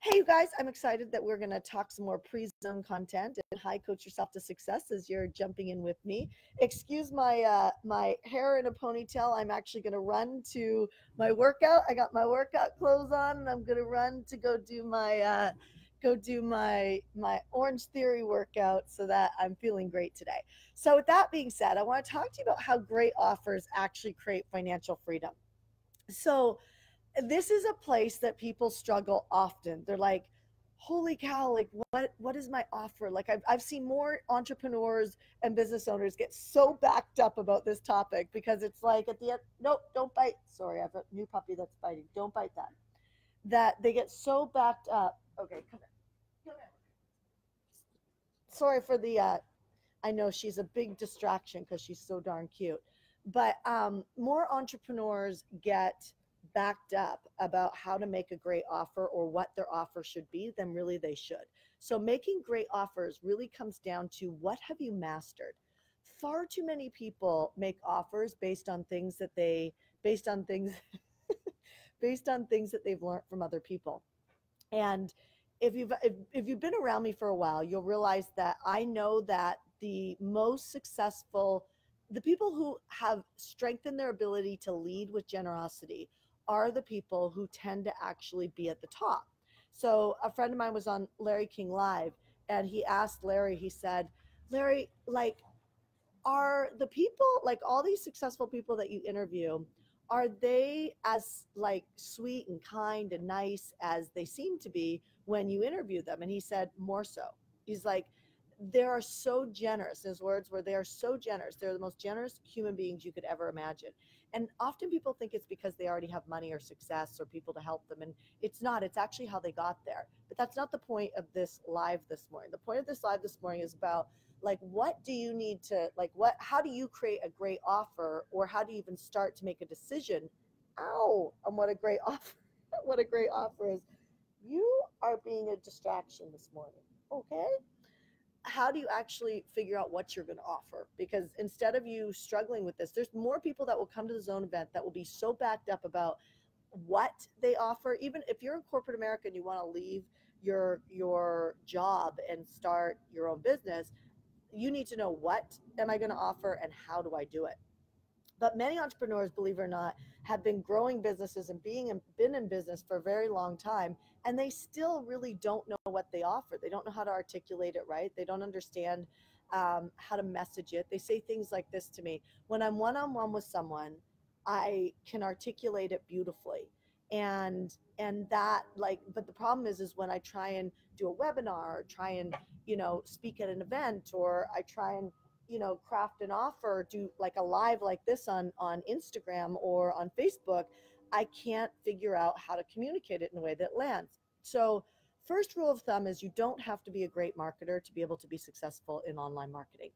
Hey, you guys, I'm excited that we're going to talk some more pre-zone content and hi, coach yourself to success as you're jumping in with me. Excuse my hair in a ponytail. I'm actually going to run to my workout. I got my workout clothes on and I'm going to run to go do my Orange Theory workout so that I'm feeling great today. So with that being said, I want to talk to you about how great offers actually create financial freedom. So this is a place that people struggle often. They're like, holy cow, like what is my offer? Like I've seen more entrepreneurs and business owners get so backed up about this topic because it's like at the end, nope, don't bite. Sorry, I have a new puppy that's biting. Don't bite that. That they get so backed up. Okay, come here. Come here. Sorry for the I know she's a big distraction because she's so darn cute. But more entrepreneurs get backed up about how to make a great offer or what their offer should be than really they should. So making great offers really comes down to what have you mastered? Far too many people make offers based on things based on things that they've learned from other people. And if you've been around me for a while, you'll realize that I know that the most successful, the people who have strengthened their ability to lead with generosity are the people who tend to actually be at the top. So a friend of mine was on Larry King Live and he asked Larry, he said, Larry, like are the people like all these successful people that you interview, are they as like sweet and kind and nice as they seem to be when you interview them? And he said more so. He's like, they are so generous. His words were, they are so generous. They're the most generous human beings you could ever imagine. And often people think it's because they already have money or success or people to help them, and it's not. It's actually how they got there. But that's not the point of this live this morning. The point of this live this morning is about like what do you need to like what how do you create a great offer, or how do you even start to make a decision on what a great offer what a great offer is. You are being a distraction this morning. Okay, how do you actually figure out what you're going to offer? Because instead of you struggling with this, there's more people that will come to the zone event that will be so backed up about what they offer. Even if you're in corporate America and you want to leave your job and start your own business, you need to know what am I going to offer and how do I do it. But many entrepreneurs, believe it or not, have been growing businesses and been in business for a very long time, and they still really don't know what they offer. They don't know how to articulate it right. They don't understand how to message it. They say things like this to me: when I'm one-on-one with someone, I can articulate it beautifully, and that like. But the problem is when I try and do a webinar or try and speak at an event, or I try and craft an offer, do like a live like this on Instagram or on Facebook, I can't figure out how to communicate it in a way that lands. So first rule of thumb is you don't have to be a great marketer to be able to be successful in online marketing.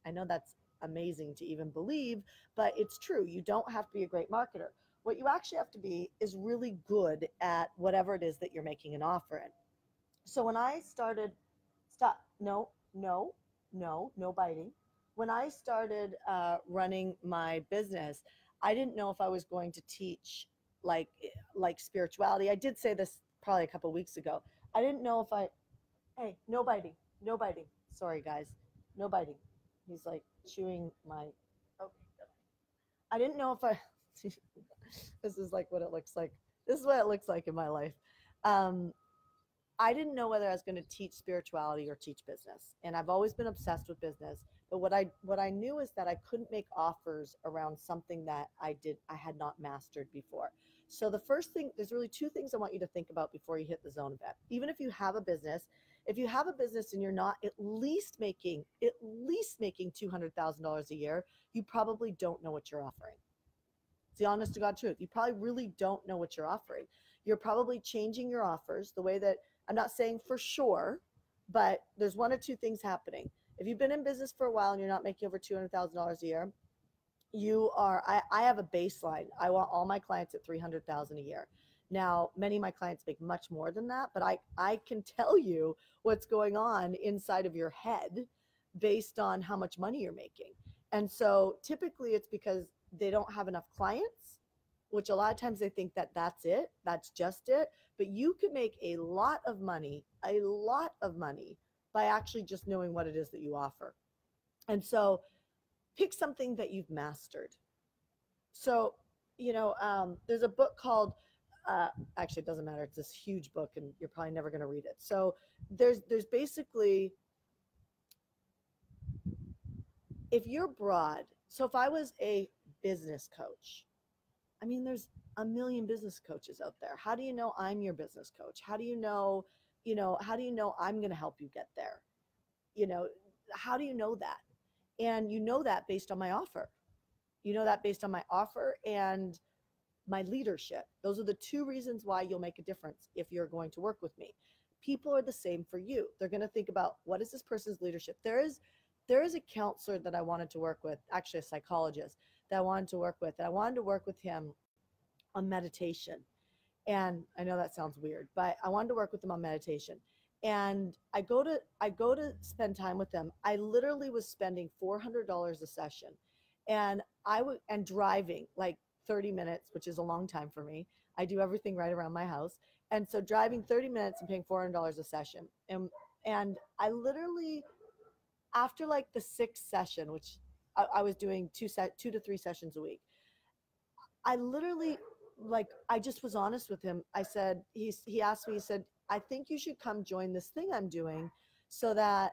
I know that's amazing to even believe, but it's true. You don't have to be a great marketer. What you actually have to be is really good at whatever it is that you're making an offer in. So when I started, stop, no, no, no, no biting. When I started running my business, I didn't know if I was going to teach like like spirituality. I did say this probably a couple weeks ago. I didn't know if I, hey, no biting, no biting. Sorry guys, no biting. He's like chewing my, okay. I didn't know if I, this is like what it looks like. This is what it looks like in my life. Um, I didn't know whether I was going to teach spirituality or teach business. And I've always been obsessed with business. But what I knew is that I couldn't make offers around something that I had not mastered before. So the first thing, there's really two things I want you to think about before you hit the zone event. Even if you have a business, if you have a business and you're not at least making $200,000 a year, you probably don't know what you're offering. It's the honest to God truth. You probably really don't know what you're offering. You're probably changing your offers the way that, I'm not saying for sure, but there's one or two things happening. If you've been in business for a while and you're not making over $200,000 a year, I have a baseline. I want all my clients at 300,000 a year. Now, many of my clients make much more than that, but I can tell you what's going on inside of your head based on how much money you're making. And so typically it's because they don't have enough clients, which a lot of times they think that that's it, that's just it. But you could make a lot of money by actually just knowing what it is that you offer. And so pick something that you've mastered. So, there's a book called, uh, actually, it doesn't matter. It's this huge book, and you're probably never going to read it. So, there's basically, if you're broad, so if I was a business coach, I mean, there's a million business coaches out there. How do you know I'm your business coach? How do you know I'm going to help you get there? You know, how do you know that? And you know that based on my offer. You know that based on my offer and my leadership. Those are the two reasons why you'll make a difference if you're going to work with me. People are the same for you. They're going to think about, what is this person's leadership? There is a counselor that I wanted to work with, actually a psychologist that I wanted to work with. And I wanted to work with him on meditation. And I know that sounds weird, but I wanted to work with him on meditation. And I go to spend time with them. I literally was spending $400 a session, and driving like 30 minutes, which is a long time for me. I do everything right around my house. And so driving 30 minutes and paying $400 a session. And I literally, after like the sixth session, which I was doing 2 to 3 sessions a week, I literally, like, I just was honest with him. I said, he asked me, he said, I think you should come join this thing I'm doing, so that,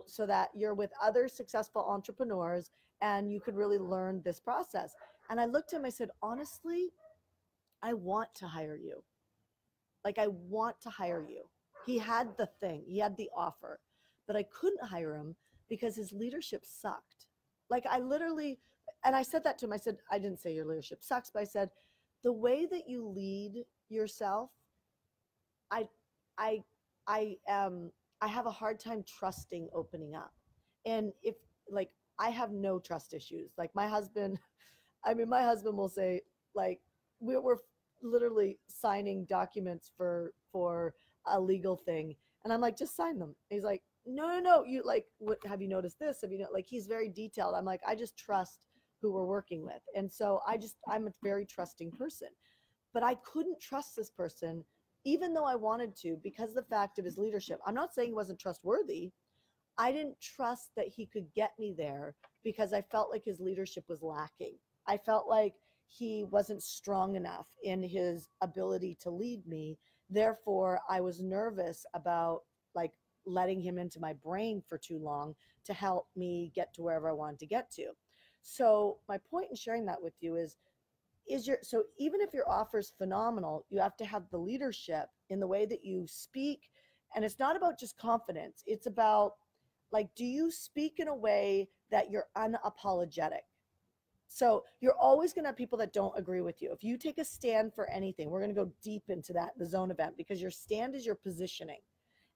so that you're with other successful entrepreneurs and you could really learn this process. And I looked at him, I said, honestly, I want to hire you. Like, I want to hire you. He had the thing, he had the offer, but I couldn't hire him because his leadership sucked. Like, I literally, and I said that to him. I said, I didn't say your leadership sucks, but I said, the way that you lead yourself, I, I, I have a hard time trusting opening up. And if, like, I have no trust issues. Like, my husband, I mean, my husband will say, like, we're literally signing documents for a legal thing, and I'm like, just sign them. He's like, no, no, no. You, like, what? Have you noticed this? Have you know? Like, he's very detailed. I'm like, I just trust who we're working with, and so I'm a very trusting person. But I couldn't trust this person, even though I wanted to, because of the fact of his leadership. I'm not saying he wasn't trustworthy. I didn't trust that he could get me there because I felt like his leadership was lacking. I felt like he wasn't strong enough in his ability to lead me. Therefore, I was nervous about, like, letting him into my brain for too long to help me get to wherever I wanted to get to. So my point in sharing that with you so even if your offer is phenomenal, you have to have the leadership in the way that you speak. And it's not about just confidence. It's about, like, do you speak in a way that you're unapologetic? So you're always going to have people that don't agree with you. If you take a stand for anything, we're going to go deep into that, the zone event, because your stand is your positioning.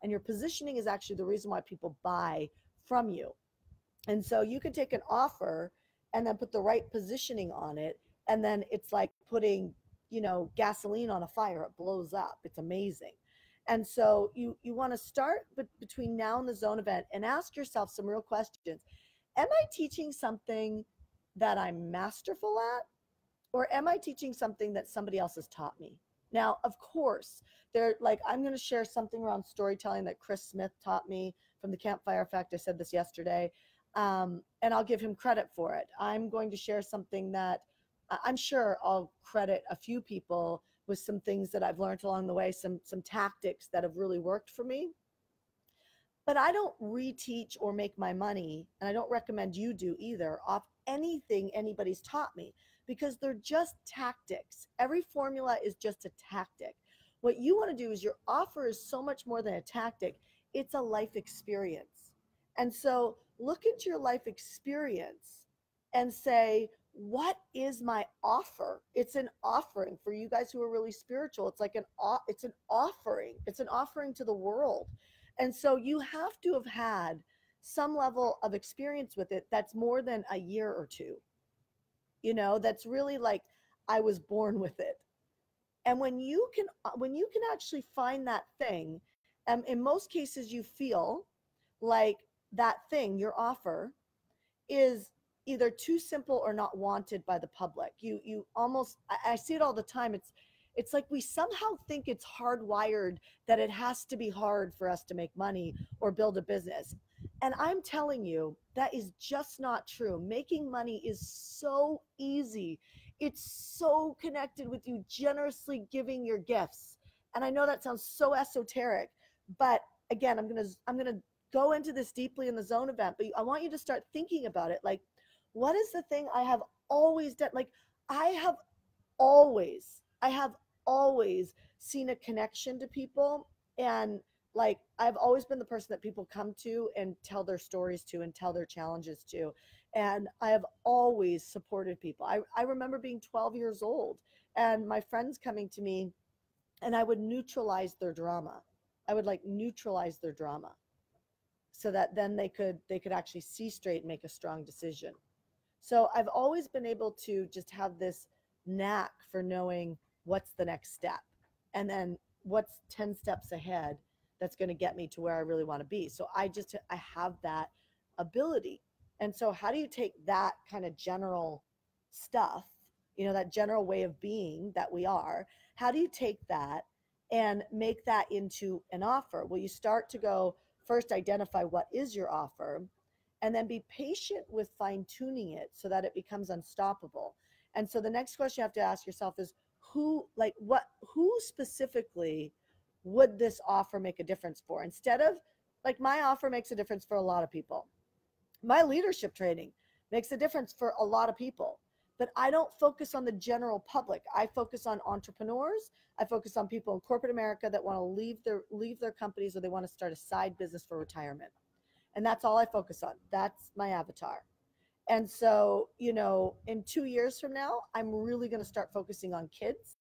And your positioning is actually the reason why people buy from you. And so you can take an offer and then put the right positioning on it. And then it's like putting, gasoline on a fire. It blows up. It's amazing. And so you want to start between now and the zone event and ask yourself some real questions. Am I teaching something that I'm masterful at? Or am I teaching something that somebody else has taught me? Now, of course, I'm going to share something around storytelling that Chris Smith taught me from the Campfire Effect. I said this yesterday, and I'll give him credit for it. I'm going to share something that I'm sure I'll credit a few people with some things that I've learned along the way, some tactics that have really worked for me. But I don't reteach or make my money, and I don't recommend you do either, off anything anybody's taught me, because they're just tactics. Every formula is just a tactic. What you want to do is, your offer is so much more than a tactic. It's a life experience. And so look at your life experience and say, what is my offer? It's an offering. For you guys who are really spiritual, it's like it's an offering. It's an offering to the world. And so you have to have had some level of experience with it that's more than a year or two. That's really like, I was born with it. And when you can actually find that thing, in most cases you feel like that thing, your offer, is either too simple or not wanted by the public. You almost, I see it all the time. It's like we somehow think it's hardwired that it has to be hard for us to make money or build a business. And I'm telling you, that is just not true. Making money is so easy. It's so connected with you generously giving your gifts. And I know that sounds so esoteric, but again, I'm going to go into this deeply in the zone event, but I want you to start thinking about it. Like, what is the thing I have always done? Like, I have I have always seen a connection to people. And like, I've always been the person that people come to and tell their stories to and tell their challenges to. And I have always supported people. I remember being 12 years old and my friends coming to me, and I would neutralize their drama. I would like neutralize their drama so that then they could actually see straight and make a strong decision. So I've always been able to just have this knack for knowing what's the next step and then what's 10 steps ahead that's going to get me to where I really want to be. So I have that ability. And so how do you take that kind of general stuff, that general way of being that we are, how do you take that and make that into an offer? Well, you start to go first, identify what is your offer, and then be patient with fine tuning it so that it becomes unstoppable. And so the next question you have to ask yourself is who specifically would this offer make a difference for? Instead of like, my offer makes a difference for a lot of people. My leadership training makes a difference for a lot of people, but I don't focus on the general public. I focus on entrepreneurs. I focus on people in corporate America that want to leave their companies, or they want to start a side business for retirement. And that's all I focus on. That's my avatar. And so, in 2 years from now, I'm really going to start focusing on kids,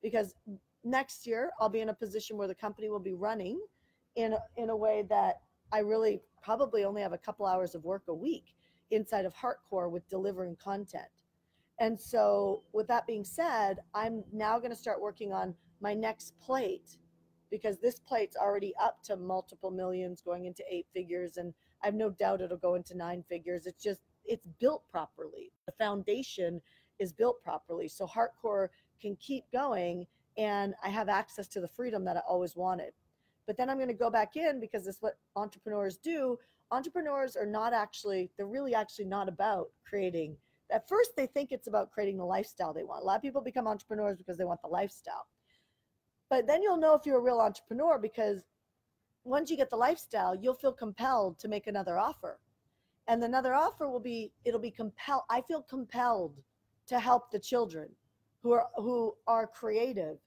because next year I'll be in a position where the company will be running in a way that I really probably only have a couple hours of work a week inside of Heartcore with delivering content. And so with that being said, I'm now going to start working on my next plate, because this plate's already up to multiple millions, going into 8 figures. And I have no doubt it'll go into 9 figures. It's built properly. The foundation is built properly. So Heartcore can keep going, and I have access to the freedom that I always wanted. But then I'm going to go back in, because this is what entrepreneurs do. Entrepreneurs are they're really actually not about creating. At first, they think it's about creating the lifestyle they want. A lot of people become entrepreneurs because they want the lifestyle. But then you'll know if you're a real entrepreneur, because once you get the lifestyle, you'll feel compelled to make another offer. And another offer it'll be compelled. I feel compelled to help the children who are creative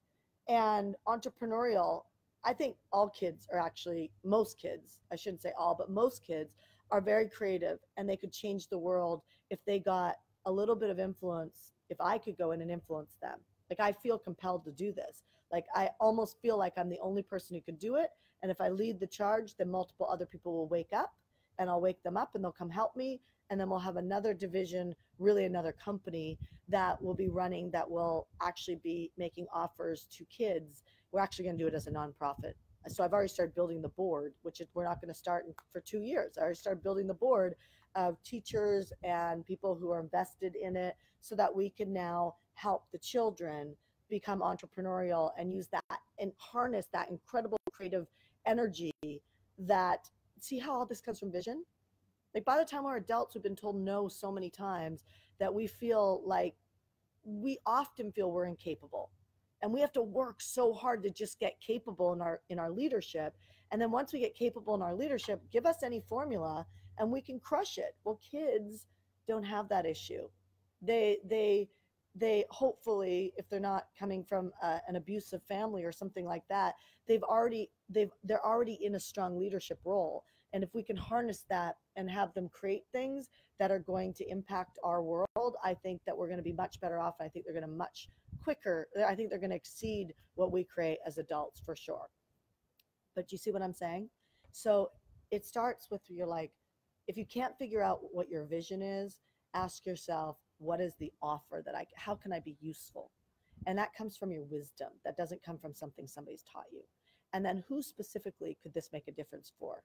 and entrepreneurial. I think most kids, I shouldn't say all, but most kids are very creative, and they could change the world if they got a little bit of influence, if I could go in and influence them. Like, I feel compelled to do this. Like, I almost feel like I'm the only person who could do it. And if I lead the charge, then multiple other people will wake up, and I'll wake them up and they'll come help me. And then we'll have another division, really another company that will be running, that will actually be making offers to kids. We're actually going to do it as a nonprofit. So I've already started building the board, we're not going to start for 2 years. I already started building the board of teachers and people who are invested in it, so that we can now help the children become entrepreneurial and use that and harness that incredible creative energy. That, see how all this comes from vision? Like, by the time we're adults, we've been told no so many times that we often feel we're incapable, and we have to work so hard to just get capable in our leadership. And then once we get capable in our leadership, give us any formula and we can crush it. Well, kids don't have that issue. They hopefully, if they're not coming from an abusive family or something like that, they're already in a strong leadership role. And if we can harness that and have them create things that are going to impact our world, I think that we're going to be much better off. I think they're going to much quicker. I think they're going to exceed what we create as adults, for sure. But you see what I'm saying? So it starts with, if you can't figure out what your vision is, ask yourself, what is the offer how can I be useful? And that comes from your wisdom. That doesn't come from something somebody's taught you. And then who specifically could this make a difference for?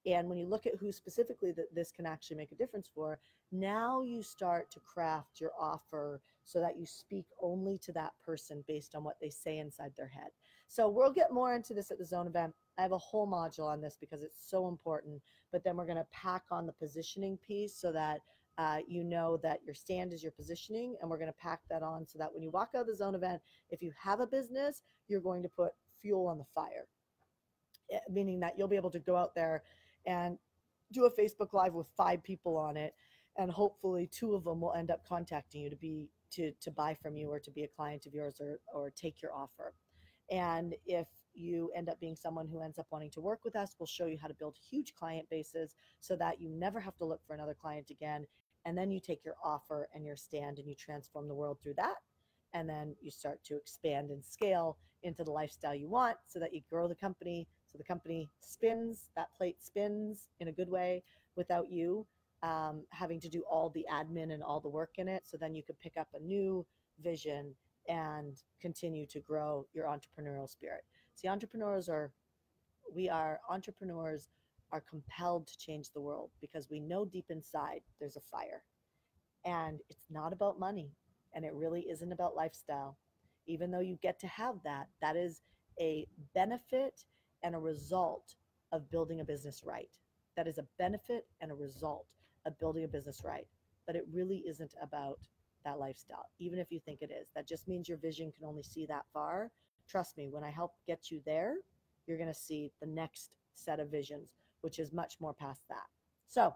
And when you look at who specifically that this can actually make a difference for, now you start to craft your offer so that you speak only to that person based on what they say inside their head. So we'll get more into this at the Zone event. I have a whole module on this because it's so important, but then we're going to pack on the positioning piece so that you know that your stand is your positioning, and we're going to pack that on so that when you walk out of the Zone event, if you have a business, you're going to put fuel on the fire, meaning that you'll be able to go out there and do a Facebook Live with 5 people on it, and hopefully 2 of them will end up contacting you to buy from you, or to be a client of yours, or take your offer. And if you end up being someone who ends up wanting to work with us, we'll show you how to build huge client bases so that you never have to look for another client again. And then you take your offer and your stand and you transform the world through that. And then you start to expand and scale into the lifestyle you want so that you grow the company. So the company spins, that plate spins in a good way without you having to do all the admin and all the work in it. So then you could pick up a new vision and continue to grow your entrepreneurial spirit. See, entrepreneurs are compelled to change the world because we know deep inside there's a fire. And it's not about money, and it really isn't about lifestyle. Even though you get to have that, that is a benefit and a result of building a business right. That is a benefit and a result of building a business right. But it really isn't about that lifestyle, even if you think it is. That just means your vision can only see that far. Trust me, when I help get you there, you're going to see the next set of visions, which is much more past that. So,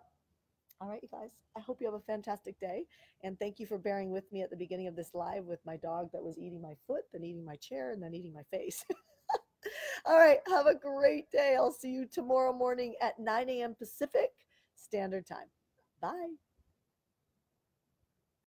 all right, you guys, I hope you have a fantastic day. And thank you for bearing with me at the beginning of this live with my dog that was eating my foot, then eating my chair, and then eating my face. All right, have a great day. I'll see you tomorrow morning at 9 a.m. Pacific Standard Time. Bye.